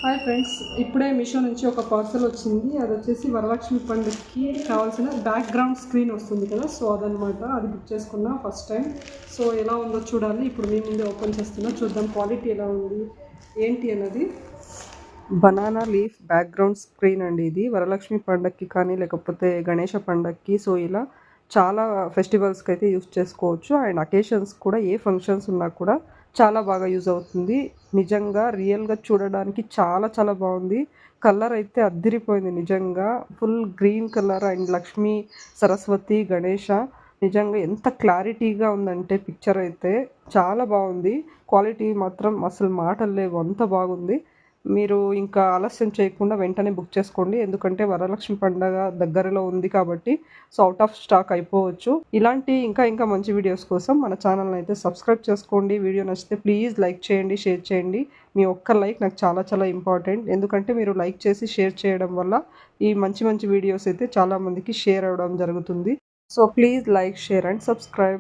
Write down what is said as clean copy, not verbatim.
Hi friends, ఇప్పుడే మీషో నుంచి ఒక పార్సల్ వచ్చింది. అది వచ్చేసి వరలక్ష్మి పండుగకి కావాల్సిన బ్యాక్గ్రౌండ్ స్క్రీన్ వస్తుంది కదా, సో అదనమాట. అది బుక్ చేసుకున్నా ఫస్ట్ టైం. సో ఎలా ఉందో చూడాలి. ఇప్పుడు మీ ముందే ఓపెన్ చేస్తున్నా, చూద్దాం క్వాలిటీ ఎలా ఉంది ఏంటి అన్నది. బనానా లీఫ్ బ్యాక్గ్రౌండ్ స్క్రీన్ అండి ఇది. వరలక్ష్మి పండుగకి కానీ లేకపోతే గణేష పండుగకి, సో ఇలా చాలా ఫెస్టివల్స్కి అయితే యూస్ చేసుకోవచ్చు. అండ్ అకేషన్స్ కూడా, ఏ ఫంక్షన్స్ ఉన్నా కూడా చాలా బాగా యూజ్ అవుతుంది. నిజంగా రియల్గా చూడడానికి చాలా చాలా బాగుంది. కలర్ అయితే అద్దిరిపోయింది నిజంగా. Full green colour and Lakshmi, Saraswati, Ganesha నిజంగా ఎంత క్లారిటీగా ఉందంటే పిక్చర్ అయితే చాలా బాగుంది. క్వాలిటీ మాత్రం అసలు మాటలు లేవు, అంత బాగుంది. మీరు ఇంకా ఆలస్యం చేయకుండా వెంటనే బుక్ చేసుకోండి. ఎందుకంటే వరలక్ష్మి పండగ దగ్గరలో ఉంది కాబట్టి సో అవుట్ ఆఫ్ స్టాక్ అయిపోవచ్చు. ఇలాంటి ఇంకా మంచి వీడియోస్ కోసం మన ఛానల్ని అయితే సబ్స్క్రైబ్ చేసుకోండి. వీడియో నచ్చితే ప్లీజ్ లైక్ చేయండి, షేర్ చేయండి. మీ ఒక్క లైక్ నాకు చాలా చాలా ఇంపార్టెంట్. ఎందుకంటే మీరు లైక్ చేసి షేర్ చేయడం వల్ల ఈ మంచి వీడియోస్ అయితే చాలామందికి షేర్ అవ్వడం జరుగుతుంది. So please like, share and subscribe.